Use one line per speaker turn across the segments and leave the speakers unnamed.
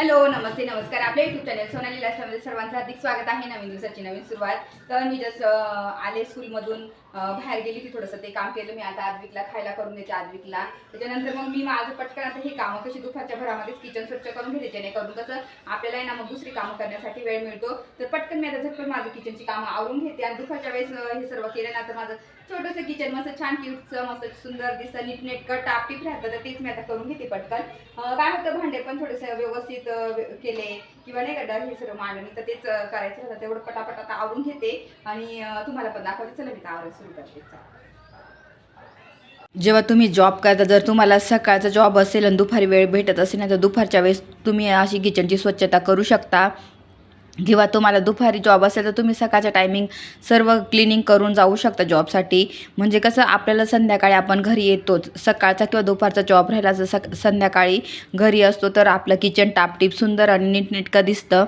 Hello नमस्ते नमस्कार आपल्या YouTube channel Sonali लाईफस्टाईलमध्ये सर्वांचं हार्दिक स्वागत आहे। नवीन दिवसाची नवीन सुरुवात। तर मी जस्ट आले स्कूलमधून बाहेर गेली की थोडंसं ते काम केलं मी। आता आद्विकला खायला करून देते आद्विकला। त्याच्यानंतर मग मी माझं पटकन आता हे कामं कशी दुपारच्या भरामध्येच किचन स्वच्छ करून घेते, जेणेकरून कसं आपल्याला ना मग दुसरी कामं करण्यासाठी वेळ मिळतो। तर पटकन मी आता झटपट माझं किचनची कामं आवरून घेते आणि दुपारच्या वेळेस हे सर्व केलं ना तर माझं छोटंसं किचन मस्त छान क्यूटचं मस्त सुंदर दिसतं, नीटनेटकं टापटीप राहतं। तर तेच मी आता करून घेते पटकन। काय होतं भांडे पण थोडेसे व्यवस्थित केले किंवा नाही का हे सर्व मांडणी, तर तेच करायचं होतं। तेवढं पटापट आता आवरून घेते आणि तुम्हाला पण दाखवते। चला मी आवरायला सुरू करते। जेव्हा तुम्ही जॉब करता, जर तुम्हाला सकाळचा जॉब असेल आणि दुपारी वेळ भेटत असेल ना, तर दुपारच्या वेळेस तुम्ही अशी किचनची स्वच्छता करू शकता। किंवा तुम्हाला दुपारी जॉब असेल तर तुम्ही सकाळच्या टायमिंग सर्व क्लिनिंग करून जाऊ शकता जॉबसाठी। म्हणजे कसं आपल्याला संध्याकाळी आपण घरी येतोच, सकाळचा किंवा दुपारचा जॉब राहिला तर संध्याकाळी घरी असतो, तर आपलं किचन टापटीप सुंदर आणि नीटनेटकं दिसतं।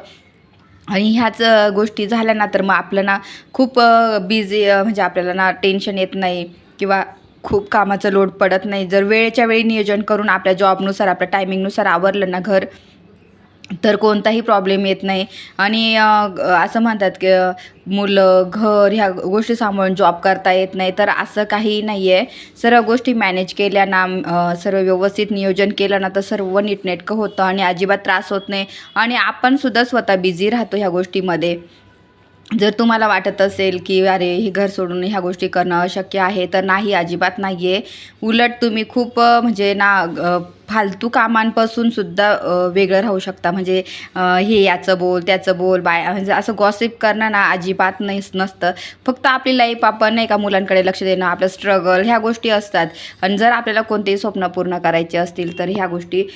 आणि ह्याच गोष्टी झाल्या ना तर मग आपलं ना खूप बिझी म्हणजे आपल्याला ना टेन्शन येत नाही किंवा खूप कामाचं लोड पडत नाही। जर वेळेच्या वेळी नियोजन करून आपल्या जॉबनुसार आपल्या टायमिंगनुसार आवरलं ना घर, तर कोणताही प्रॉब्लेम येत नाही। आणि असं म्हणतात की मुलं घर ह्या गोष्टी सांभाळून जॉब करता येत नाही, तर असं काही नाही आहे। सर्व गोष्टी मॅनेज केल्या ना, सर्व व्यवस्थित नियोजन केलं ना, तर सर्व नीटनेटकं होतं आणि अजिबात त्रास होत नाही आणि आपण सुद्धा स्वतः बिझी राहतो ह्या गोष्टीमध्ये। जर तुम्हाला वाटत असेल की अरे हे घर सोडून ह्या गोष्टी करणं अशक्य आहे, तर नाही, अजिबात नाही आहे। उलट तुम्ही खूप म्हणजे ना फालतू कामांपासून सुद्धा वेगळं राहू शकता। म्हणजे हे याचं बोल त्याचं बोल म्हणजे असं गॉसिप करणं ना अजिबात नसतं। फक्त आपली लाईफ आपण नाही का मुलांकडे लक्ष देणं, आपलं स्ट्रगल ह्या गोष्टी असतात। आणि जर आपल्याला कोणतेही स्वप्न पूर्ण करायचे असतील तर ह्या गोष्टी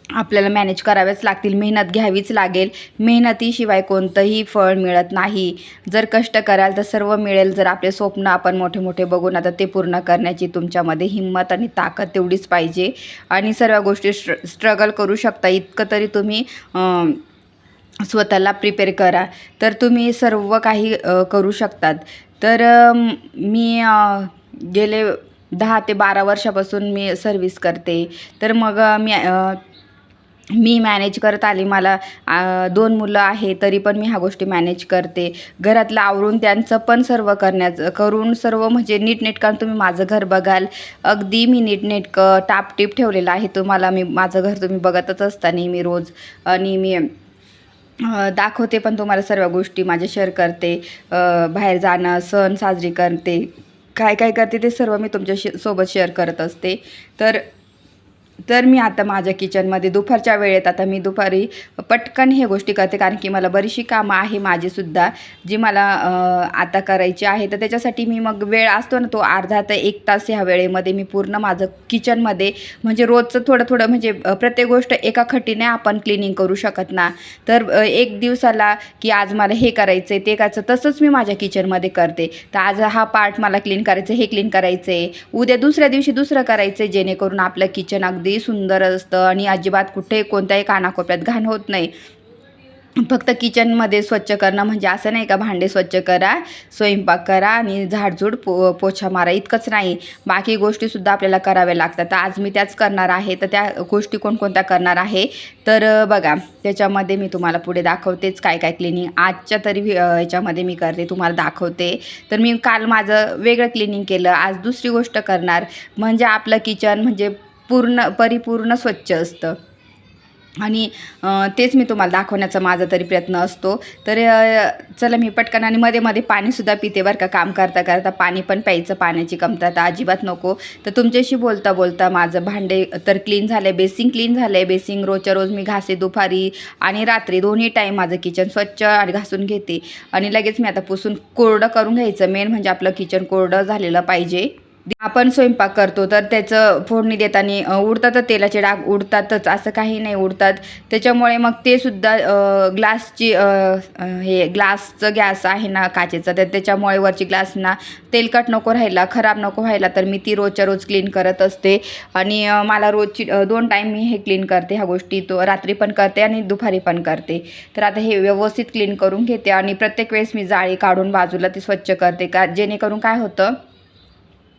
आपल्याला मॅनेज कराव्याच लागतील, मेहनत घ्यावीच लागेल। मेहनतीशिवाय कोणतंही फळ मिळत नाही। जर कष्ट कराल तर सर्व मिळेल। जर आपले स्वप्न आपण मोठे मोठे बघून आता ते पूर्ण करण्याची तुमच्यामध्ये हिंमत आणि ताकद तेवढीच पाहिजे आणि सर्व गोष्टी स्ट्रगल करू शकता इतकं तरी तुम्ही स्वतःला प्रिपेअर करा, तर तुम्ही सर्व काही करू शकतात। तर मी गेले 10 ते 12 वर्षापासून मी सर्व्हिस करते। तर मग मी मॅनेज करत आली। मला 2 मुलं आहे, तरी पण मी ह्या गोष्टी मॅनेज करते। घरातलं आवरून त्यांचं पण सर्व करून सर्व म्हणजे नीटनेटकं तुम्ही माझं घर बघाल, अगदी मी नीटनेटकं टापटीप ठेवलेलं आहे। तुम्हाला मी माझं घर तुम्ही बघतच असता नेहमी रोज, आणि मी दाखवते पण तुम्हाला सर्व गोष्टी माझ्या शेअर करते। बाहेर जाणं, सण साजरी करते, काय काय करते ते सर्व मी सोबत शेअर करत असते। तर मी आता माझ्या किचनमध्ये दुपारच्या वेळेत आता मी दुपारी पटकन हे गोष्टी करते, कारण की मला बरीचशी कामं आहे माझीसुद्धा जी मला आता करायची आहे। तर त्याच्यासाठी मी मग वेळ असतो ना तो अर्धा ते 1 तास, ह्या वेळेमध्ये मी पूर्ण माझं किचनमध्ये म्हणजे रोजचं थोडं थोडं म्हणजे प्रत्येक गोष्ट एका खट्टीने आपण क्लिनिंग करू शकत ना। तर एक दिवसाला की आज मला हे करायचं आहे ते करायचं, तसंच मी माझ्या किचनमध्ये करते। तर आज हा पार्ट मला क्लीन करायचं, हे क्लीन करायचं आहे, उद्या दुसऱ्या दिवशी दुसरं करायचं आहे, जेणेकरून आपलं किचन अगदी सुंदर असतं आणि अजिबात कुठे कोणत्याही कानाकोपऱ्यात घाण होत नाही। फक्त किचनमध्ये स्वच्छ करणं म्हणजे असं नाही का भांडे स्वच्छ करा, स्वयंपाक करा आणि झाडझूड पोछा मारा इतकंच नाही, बाकी गोष्टीसुद्धा आपल्याला कराव्या लागतात। तर आज मी त्याच करणार आहे। तर त्या गोष्टी कोणकोणत्या करणार आहे तर बघा, त्याच्यामध्ये मी तुम्हाला पुढे दाखवतेच काय काय क्लिनिंग आजच्या तरी याच्यामध्ये मी करते, तुम्हाला दाखवते। तर मी काल माझं वेगळं क्लिनिंग केलं, आज दुसरी गोष्ट करणार, म्हणजे आपलं किचन म्हणजे परिपूर्ण स्वच्छ असतं आणि तेच मी तुम्हाला दाखवण्याचा माझा तरी प्रयत्न असतो। तर चला मी पटकन, आणि मध्ये मध्ये पाणीसुद्धा पिते बरं का, काम करता करता पाणी पण प्यायचं, पाण्याची कमतरता अजिबात नको। तर तुमच्याशी बोलता बोलता माझं भांडे तर क्लीन झालं आहे, बेसिंग क्लीन झालं आहे। बेसिंग रोजच्या रोज मी घासे, दुपारी आणि रात्री दोन्ही टाईम माझं किचन स्वच्छ आणि घासून घेते आणि लगेच मी आता पुसून कोरडं करून घ्यायचं। मेन म्हणजे आपलं किचन कोरडं झालेलं पाहिजे। आपण स्वयंपाक करतो तर त्याचं फोडणी देताना उडतात तेलाचे डाग, उडतातच असं काही नाही, उडतात। त्याच्यामुळे मग ते सुद्धा ग्लासची हे ग्लासचं गॅस आहे ना काचेचा, तर त्याच्यामुळे वरची ग्लास ना तेलकट नको राहायला, खराब नको व्हायला, तर मी ती रोजच्या रोज क्लीन करत असते। आणि मला रोजची 2 टाईम मी हे क्लीन करते, ह्या गोष्टी तो रात्री पण करते आणि दुपारी पण करते। तर आता हे व्यवस्थित क्लीन करून घेते आणि प्रत्येक वेळेस मी जाळी काढून बाजूला ती स्वच्छ करते, का जेणेकरून काय होतं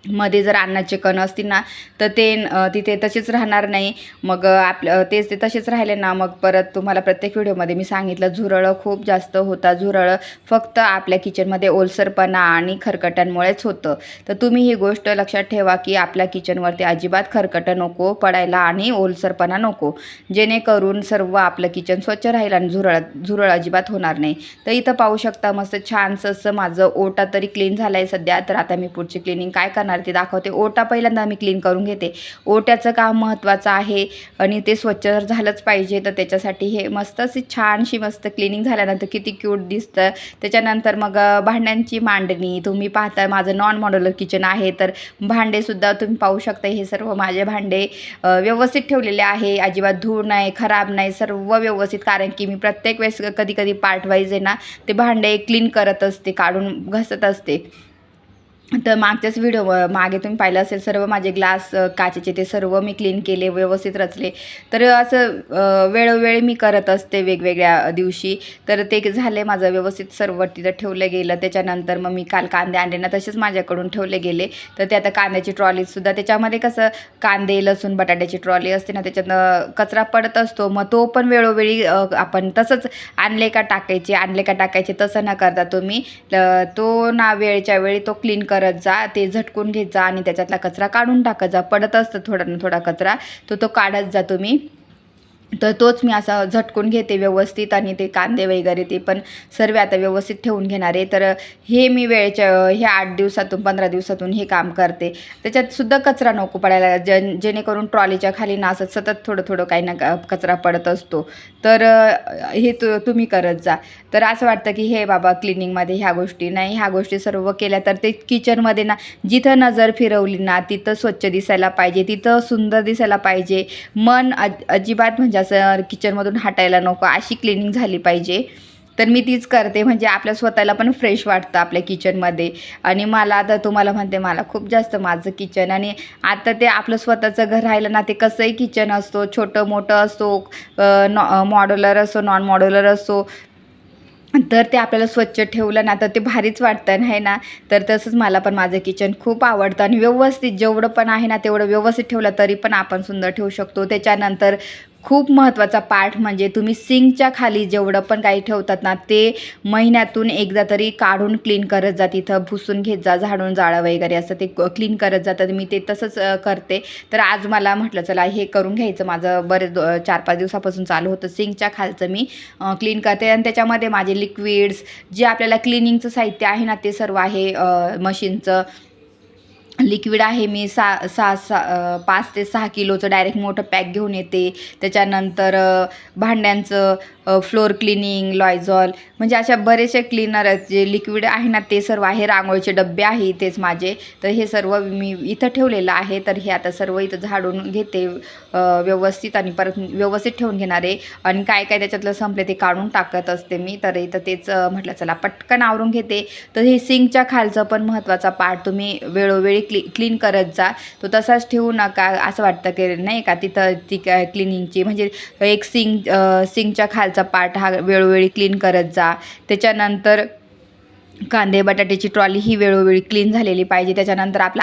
मध्ये जर अन्नाचे कण असतील ना तर ते तिथे तसेच राहणार नाही. मग आपलं तेच ते तसेच राहिले ना मग परत तुम्हाला प्रत्येक व्हिडिओमध्ये मी सांगितलं झुरळं खूप जास्त होतात. झुरळं फक्त आपल्या किचनमध्ये ओलसरपणा आणि खरकट्यांमुळेच होतं. तर तुम्ही ही गोष्ट लक्षात ठेवा की आपल्या किचनवरती अजिबात खरकटं नको पडायला आणि ओलसरपणा नको, जेणेकरून सर्व आपलं किचन स्वच्छ राहील आणि झुरळ अजिबात होणार नाही. तर इथं पाहू शकता मस्त छानसं असं माझं ओटा तरी क्लीन झालं आहे सध्या. तर आता मी पुढची क्लिनिंग काय करणार ते दाखवते. ओटा पहिल्यांदा मी क्लीन करून घेते. ओट्याचं काम महत्त्वाचं आहे आणि ते स्वच्छ झालंच पाहिजे. तर त्याच्यासाठी हे मस्त अशी छानशी मस्त क्लिनिंग झाल्यानंतर किती क्यूट दिसतं. त्याच्यानंतर मग भांड्यांची मांडणी तुम्ही पाहता माझं नॉन मॉड्युलर किचन आहे. तर भांडेसुद्धा तुम्ही पाहू शकता. हे सर्व माझे भांडे व्यवस्थित ठेवलेले आहे. अजिबात धूळ नाही, खराब नाही, सर्व व्यवस्थित. कारण की मी प्रत्येक वेळेस कधी कधी पार्ट वाईज आहे ना ते भांडे क्लीन करत असते, काढून घसत असते. तर मागच्याच व्हिडिओ मागे तुम्ही पाहिलं असेल सर्व माझे ग्लास काचेचे ते सर्व मी क्लीन केले, व्यवस्थित रचले. तर असं वेळोवेळी मी करत असते वेगवेगळ्या दिवशी. तर ते झाले माझं व्यवस्थित सर्व तिथं ठेवलं गेलं. त्याच्यानंतर मग मी काल कांदे आणले ना तसेच माझ्याकडून ठेवले गेले. तर ते आता कांद्याची ट्रॉलीसुद्धा त्याच्यामध्ये कसं कांदे लसूण बटाट्याची ट्रॉली असते ना त्याच्यातनं कचरा पडत असतो. मग तो पण वेळोवेळी आपण तसंच आणले का टाकायचे तसं न करता तुम्ही तो ना वेळच्या वेळी तो क्लीन करत जा, ते झटकून घेत जा आणि त्याच्यातला कचरा काढून टाकत जा. पडत असतं थोडा ना थोडा कचरा, तो काढत जा तुम्ही. तर तोच मी असा झटकून घेते व्यवस्थित आणि ते कांदे वगैरे ते पण सर्व आता व्यवस्थित ठेवून घेणार आहे. तर हे मी वेळेच्या हे 8 दिवसातून 15 दिवसातून हे काम करते. त्याच्यातसुद्धा कचरा नको पडायला, जेणेकरून ट्रॉलीच्या खाली ना असं सतत थोडं थोडं काही ना कचरा पडत असतो. तर हे तुम्ही करत जा. तर असं वाटतं की हे बाबा क्लिनिंगमध्ये ह्या गोष्टी नाही, ह्या गोष्टी सर्व केल्या तर ते किचनमध्ये ना जिथं नजर फिरवली ना तिथं स्वच्छ दिसायला पाहिजे, तिथं सुंदर दिसायला पाहिजे. मन अजिबात म्हणजे असं किचनमधून हटायला नको, अशी क्लिनिंग झाली पाहिजे. तर मी तीच करते म्हणजे आपल्या स्वतःला पण फ्रेश वाटतं आपल्या किचनमध्ये. आणि मला आता तुम्हाला म्हणते मला खूप जास्त माझं किचन आणि आता ते आपलं स्वतःचं घर राहिलं ना ते कसंही किचन असतो, छोटं मोठं असो, मॉड्युलर असो नॉन मॉड्युलर असो, तर ते आपल्याला स्वच्छ ठेवलं ना तर ते भारीच वाटतं नाही ना. तर तसंच मला पण माझं किचन खूप आवडतं आणि व्यवस्थित जेवढं पण आहे ना तेवढं व्यवस्थित ठेवलं तरी पण आपण सुंदर ठेवू शकतो. त्याच्यानंतर खूप महत्त्वाचा पार्ट म्हणजे तुम्ही सिंकच्या खाली जेवढं पण काही ठेवतात ना ते महिन्यातून एकदा तरी काढून क्लीन करत जा. तिथं पुसून घेत जा, झाडून जाळं वगैरे असं ते क्लीन करत जातात. मी ते तसंच करते. तर आज मला म्हटलं चला हे करून घ्यायचं. माझं बरेच 4-5 दिवसापासून चालू होतं. सिंकच्या खालचं मी क्लीन करते आणि त्याच्यामध्ये माझे लिक्विड्स जे आपल्याला क्लिनिंगचं साहित्य आहे ना ते सर्व आहे. मशीनचं लिक्विड आहे मी 5 ते 6 किलोचं डायरेक्ट मोठं पॅक घेऊन येते. त्याच्यानंतर भांड्यांचं फ्लोअर क्लिनिंग, लॉयझॉल म्हणजे अशा बरेचसे क्लीनर आहेत जे लिक्विड आहे ना ते सर्व आहे. रांगोळीचे डब्बे आहे इथेच माझे. तर हे सर्व मी इथं ठेवलेलं आहे. तर हे आता सर्व इथं झाडून घेते व्यवस्थित आणि परत व्यवस्थित ठेवून घेणार आहे. आणि काय काय त्याच्यातलं संपले ते काढून टाकत असते मी. तर इथं तेच म्हटलं चला पटकन आवरून घेते. तर हे सिंकच्या खालचं पण महत्त्वाचा पार्ट तुम्ही वेळोवेळी क्लीन करत जा. तो तसाच ठेवू नका. असं वाटतं की नाही का तिथं ती क्लिनिंगची म्हणजे एक सिंकच्या खालचा पार्ट हा वेळोवेळी क्लीन करत जा. त्याच्यानंतर कांदे बटाट्याची ट्रॉली ही वेळोवेळी क्लीन झालेली पाहिजे. त्याच्यानंतर आपला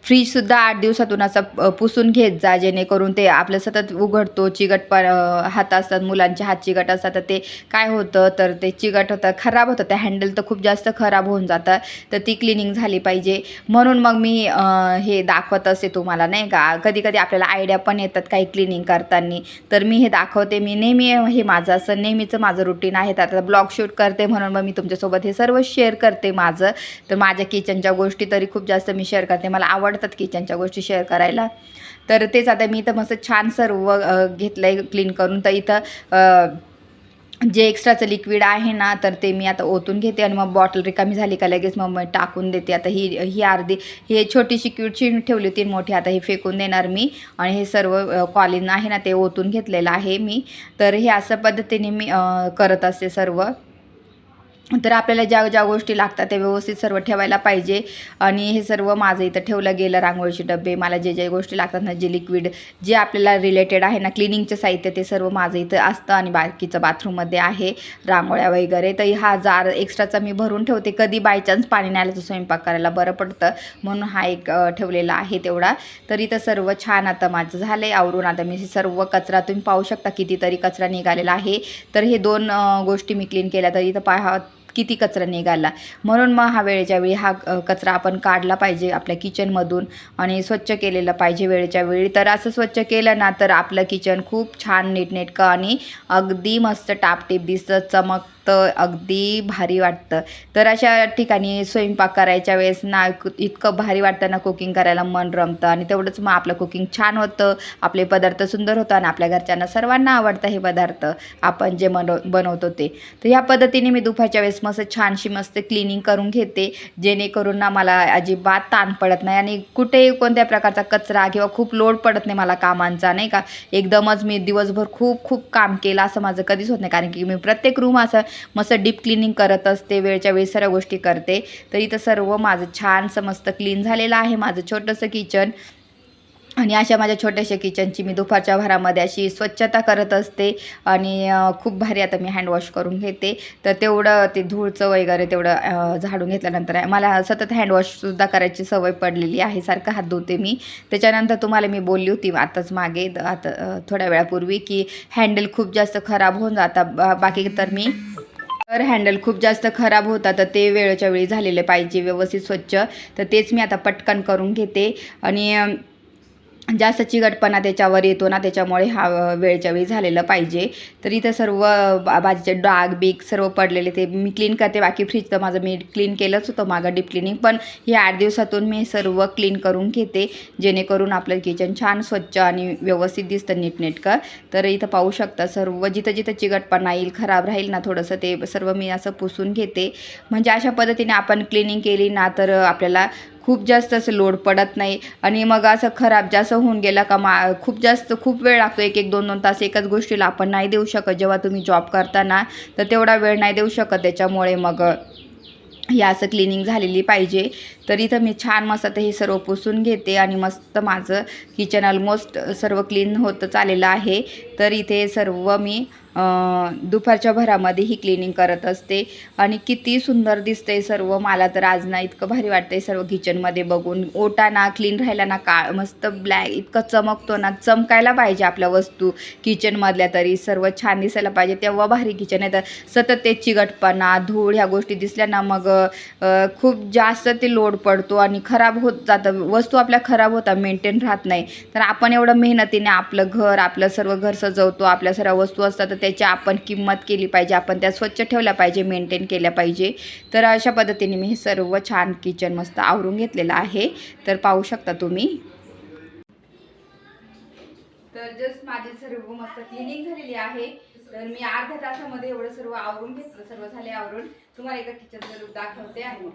फ्रीजसुद्धा 8 दिवसातून असं पुसून घेत जा, जेणेकरून ते आपलं सतत उघडतो. चिकट हात असतात, मुलांचे हात चिकट असतात, तर ते काय होतं तर ते चिकट होतं, खराब होतं. ते हँडल तर खूप जास्त खराब होऊन जातं. तर ती क्लिनिंग झाली पाहिजे. म्हणून मग मी हे दाखवत असते तुम्हाला नाही का. कधी कधी आपल्याला आयडिया पण येतात काही क्लिनिंग करताना. तर मी हे दाखवते. मी नेहमी हे माझं असं नेहमीचं माझं रुटीन आहे. तर आता ब्लॉग शूट करते म्हणून मग मी तुमच्यासोबत हे सर्व शेअर करते माझं. तर माझ्या किचनच्या गोष्टी तरी खूप जास्त मी शेअर करते. मला आवडतात किचनच्या गोष्टी शेअर करायला. तर तेच आता मी इथं मस्त छान सर्व घेतलं आहे क्लीन करून. तर इथं जे एक्स्ट्राचं लिक्विड आहे ना तर ते मी आता ओतून घेते आणि मग बॉटल रिकामी झाली का लगेच मग टाकून देते. आता ही अर्धी ही छोटीशी क्यूटची ठेवली होती, मोठी आता ही फेकून देणार मी. आणि हे सर्व कॉलिन आहे ना ते ओतून घेतलेलं आहे मी. तर हे अशा पद्धतीने मी करत असते सर्व. तर आपल्याला ज्या ज्या गोष्टी लागतात त्या व्यवस्थित सर्व ठेवायला पाहिजे. आणि हे सर्व माझं इथं ठेवलं गेलं, रांगोळीचे डबे, मला जे जे गोष्टी लागतात ना, जे लिक्विड जे आपल्याला रिलेटेड आहे ना क्लिनिंगचं साहित्य, ते सर्व माझं इथं असतं. आणि बाकीचं बाथरूममध्ये आहे रांगोळ्या वगैरे. तर हा जार एक्स्ट्राचा मी भरून ठेवते, कधी बाय चान्स पाणी नाही आलं तर स्वयंपाक करायला बरं पडतं म्हणून हा एक ठेवलेला आहे तेवढा. तर इथं सर्व छान आता माझं झालं आहे आवरून. आता मी सर्व कचरा तुम्ही पाहू शकता कितीतरी कचरा निघालेला आहे. तर हे 2 गोष्टी मी क्लीन केल्या, तर इथं पहा किती कचरा निघाला. म्हणून मग हा वेळेच्या वेळी हा कचरा आपण काढला पाहिजे आपल्या किचनमधून आणि स्वच्छ केलेलं पाहिजे वेळेच्या वेळी. तर असं स्वच्छ केलं ना तर आपलं किचन खूप छान नीटनेटकं आणि अगदी मस्त टापटीप दिसतं, चमकतं, अगदी भारी वाटतं. तर अशा ठिकाणी स्वयंपाक करायच्या वेळेस ना इतकं भारी वाटतं ना, कुकिंग करायला मन रमतं. आणि तेवढंच मग आपलं कुकिंग छान होतं, आपले पदार्थ सुंदर होतं आणि आपल्या घरच्यांना सर्वांना आवडतं हे पदार्थ आपण जे बनवतो ते. तर ह्या पद्धतीने मी दुपारच्या वेळेस मस्त क्लिनिंग करून घेते, जेणेकरून ना मला अजिबात ताण पडत नाही आणि कुठेही कोणत्या प्रकारचा कचरा किंवा खूप लोड पडत नाही मला कामांचा, नाही का. एकदमच मी दिवसभर खूप खूप काम केलं असं माझं कधीच होत नाही, कारण की मी प्रत्येक रूम असं मस्त डीप क्लिनिंग करत असते, वेळच्या वेळी सर्व गोष्टी करते. तर इथं सर्व माझं छानसं मस्त क्लीन झालेलं आहे माझं छोटंसं किचन. आणि अशा माझ्या छोट्याशा किचनची मी दुपारच्या भरामध्ये अशी स्वच्छता करत असते. आणि खूप भारी आता मी हँडवॉश करून घेते. तर तेवढं ते धूळचं वगैरे तेवढं झाडून घेतल्यानंतर मला सतत हँडवॉशसुद्धा करायची सवय पडलेली आहे, सारखं हात धुते मी. त्याच्यानंतर तुम्हाला मी बोलली होती आताच मागे आता थोड्या वेळापूर्वी की हँडल खूप जास्त खराब होऊन जातात बाकी तर हँडल खूप जास्त खराब होतात, तर ते वेळेच्या वेळी झालेले पाहिजे व्यवस्थित स्वच्छ. तर तेच मी आता पटकन करून घेते. आणि जास्त चिकटपणा त्याच्यावर येतो ना, त्याच्यामुळे हा वेळच्या वेळी झालेलं पाहिजे. तर इथं सर्व भाजीचे डाग बीग सर्व पडलेले ते मी क्लीन करते. बाकी फ्रीज तर माझं मी क्लीन केलंच होतं मागं डीप क्लिनिंग, पण हे 8 दिवसातून मी सर्व क्लीन करून घेते, जेणेकरून आपलं किचन छान स्वच्छ आणि व्यवस्थित दिसतं नीटनेटकं. तर इथं पाहू शकता सर्व जिथं जिथं चिकटपणा येईल, खराब राहील ना थोडंसं, ते सर्व मी असं पुसून घेते. म्हणजे अशा पद्धतीने आपण क्लिनिंग केली ना तर आपल्याला खूप जास्त असं लोड पडत नाही. आणि मग असं खराब जास्त होऊन गेला का खूप वेळ लागतो, 1-1, 2-2 तास एकाच गोष्टीला आपण नाही देऊ शकत. जेव्हा तुम्ही जॉब करता ना तर तेवढा वेळ नाही देऊ शकत, त्याच्यामुळे मग हे असं क्लिनिंग झालेली पाहिजे. तर इथं मी छान मस्त हे सर्व पुसून घेते आणि मस्त माझं किचन ऑलमोस्ट सर्व क्लीन होतं चाललेलं आहे. तर इथे सर्व मी दुपारच्या भरामध्ये ही क्लिनिंग करत असते. आणि किती सुंदर दिसतंय सर्व. मला तर आज ना इतकं भारी वाटतंय सर्व किचनमध्ये बघून. ओटा ना क्लीन राहिला ना, मस्त ब्लॅक इतकं चमकतो ना, चमकायला पाहिजे आपल्या वस्तू किचनमधल्या, तरी सर्व छान दिसायला पाहिजे, तेव्हा भारी किचन आहे. तर सतत ते चिकटपणा धूळ ह्या गोष्टी दिसल्या ना मग खूप जास्त ते लोड पडतो आणि खराब होत जातं, वस्तू आपल्या खराब होतात, मेंटेन राहत नाही. तर आपण एवढं मेहनतीने आपलं सर्व घर सजवतो, आपल्या सर्व वस्तू असतात, तर त्याची आपण किंमत केली पाहिजे, आपण त्या स्वच्छ ठेवल्या पाहिजे, मेंटेन केल्या पाहिजे. तर अशा पद्धतीने मी हे सर्व छान किचन मस्त आवरून घेतलेलं आहे. तर पाहू शकता तुम्ही. तर जस्ट माझी सर्व मस्त क्लिनिंग झालेली आहे. तर मी अर्ध्या तासामध्ये एवढं सर्व आवरून घेतलं, सर्व झाले आवरून. तुम्हाला एकदा किचनचं लुक दाखवते आहे.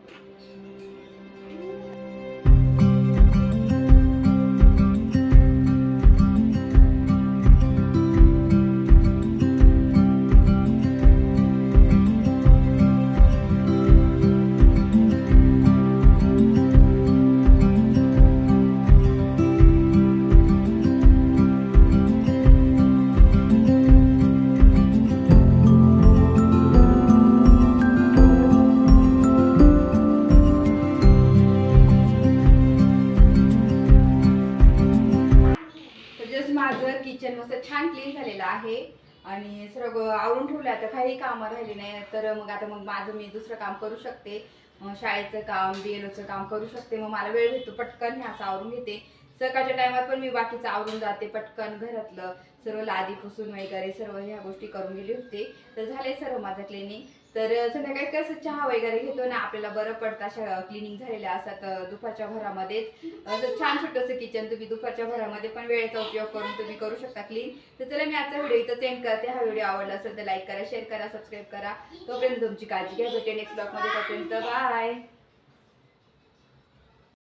माझं किचन मस्त छान क्लीन झालेलं आहे आणि सर्व आवरून ठेवलं. आता काही कामं राहिली नाही, तर मग माझं मी दुसरं काम करू शकते, शाळेचं काम, BLOचं काम करू शकते. मग मला वेळ भेटतो पटकन हे असं आवरून घेते. सकाळच्या टायमात पण मी बाकीचं आवरून जाते पटकन, घरातलं सर्व लादी पुसून वगैरे सर्व ह्या गोष्टी करून गेली होते. तर झाले सर्व माझं क्लिनिंग. तर संध्याकाळी कसं चहा वगैरे घेतो ना, आपल्याला बरं पडतं अशा क्लिनिंग झालेल्या असतात दुपारच्या भरामध्येच. असं छान छोटंसं किचन तुम्ही दुपारच्या भरामध्ये पण वेळेचा उपयोग करून तुम्ही करू शकता क्लीन. तर चला मी आजचा व्हिडिओ इथं एंड करते. हा व्हिडिओ आवडला असेल तर लाईक करा, शेअर करा, सबस्क्राईब करा. तोपर्यंत तुमची काळजी घ्या. भेटेल नेक्स्ट ब्लॉगमध्ये. तोपर्यंत बाय.